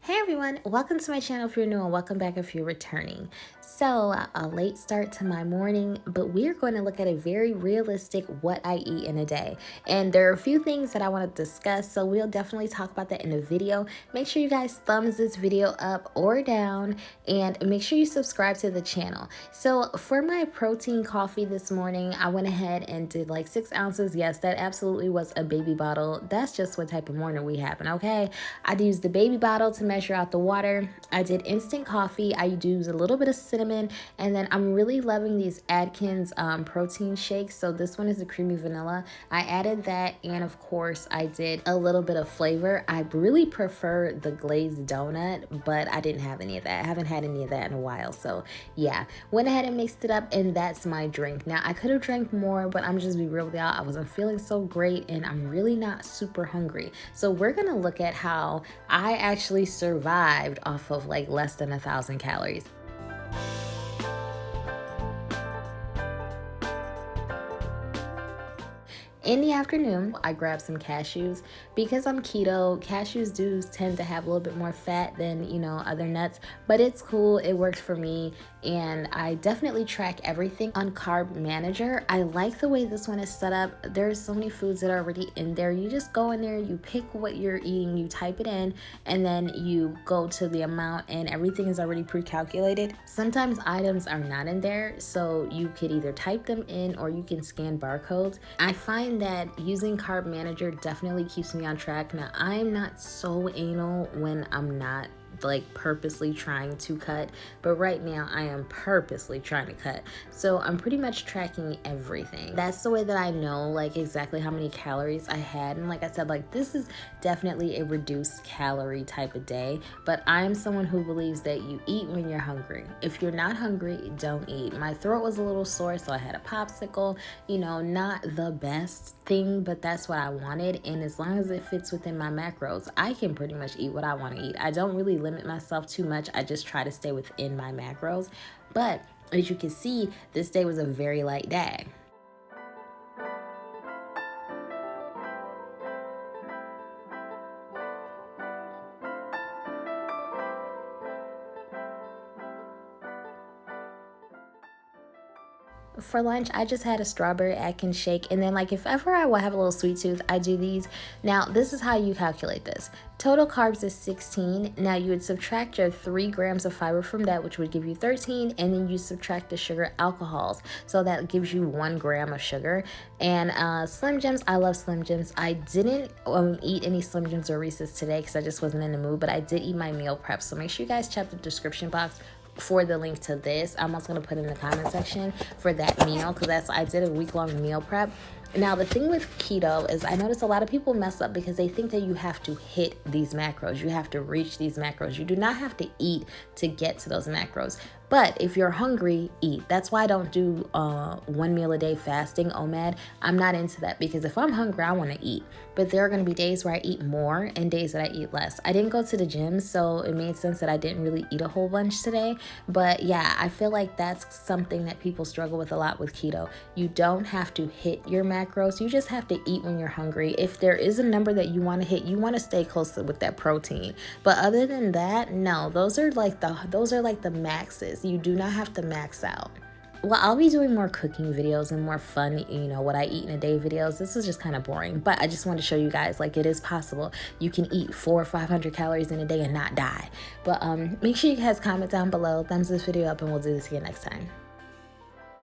Hey everyone, welcome to my channel if you're new and welcome back if you're returning. So a late start to my morning, but we're going to look at a very realistic what I eat in a day. And there are a few things that I want to discuss, so we'll definitely talk about that in the video. Make sure you guys thumbs this video up or down and make sure you subscribe to the channel. So for my protein coffee this morning, I went ahead and did like 6 ounces. Yes, that absolutely was a baby bottle. That's just what type of morning we having, okay? I used the baby bottle to measure out the water. I did instant coffee. I used a little bit of cinnamon, and then I'm really loving these Atkins protein shakes. So this one is the creamy vanilla. I added that, and of course I did a little bit of flavor. I really prefer the glazed donut, but I didn't have any of that. I haven't had any of that in a while, so yeah, went ahead and mixed it up, and that's my drink. Now I could have drank more, but I'm just be real with y'all, I wasn't feeling so great and I'm really not super hungry. So we're gonna look at how I actually survived off of like less than 1,000 calories. In the afternoon, I grabbed some cashews. Because I'm keto, cashews do tend to have a little bit more fat than, other nuts, but it's cool. It works for me, and I definitely track everything on Carb Manager. I like the way this one is set up. There's so many foods that are already in there. You just go in there, you pick what you're eating, you type it in, and then you go to the amount, and everything is already pre-calculated. Sometimes items are not in there, so you could either type them in or you can scan barcodes. I find that using Carb Manager definitely keeps me on track. Now, I'm not so anal when I'm not like purposely trying to cut, but right now I am purposely trying to cut, so I'm pretty much tracking everything. That's the way that I know like exactly how many calories I had. And like I said, like this is definitely a reduced calorie type of day, but I'm someone who believes that you eat when you're hungry. If you're not hungry, don't eat. My throat was a little sore, so I had a popsicle. Not the best thing, but that's what I wanted, and as long as it fits within my macros, I can pretty much eat what I want to eat. I don't really limit myself too much. I just try to stay within my macros. But as you can see, this day was a very light day. For lunch, I just had a strawberry Atkins shake, and then like if ever I will have a little sweet tooth, I do these. Now, this is how you calculate this. Total carbs is 16. Now you would subtract your 3 grams of fiber from that, which would give you 13, and then you subtract the sugar alcohols, so that gives you 1 gram of sugar. And Slim Jims, I love Slim Jims. I didn't eat any Slim Jims or Reese's today because I just wasn't in the mood, but I did eat my meal prep, so make sure you guys check the description box for the link to this. I'm also going to put in the comment section for that meal, because I did a week-long meal prep. Now, the thing with keto is I notice a lot of people mess up because they think that you have to hit these macros. You have to reach these macros. You do not have to eat to get to those macros. But if you're hungry, eat. That's why I don't do 1 meal a day fasting, OMAD. I'm not into that, because if I'm hungry, I want to eat. But there are going to be days where I eat more and days that I eat less. I didn't go to the gym, so it made sense that I didn't really eat a whole bunch today. But yeah, I feel like that's something that people struggle with a lot with keto. You don't have to hit your macros. You just have to eat when you're hungry. If there is a number that you want to hit, you want to stay close with that protein. But other than that, no, those are like the maxes. You do not have to max out. Well, I'll be doing more cooking videos and more fun, what I eat in a day videos. This is just kind of boring, but I just want to show you guys like it is possible. You can eat 400 or 500 calories in a day and not die. But make sure you guys comment down below, thumbs this video up, and we'll do this again next time.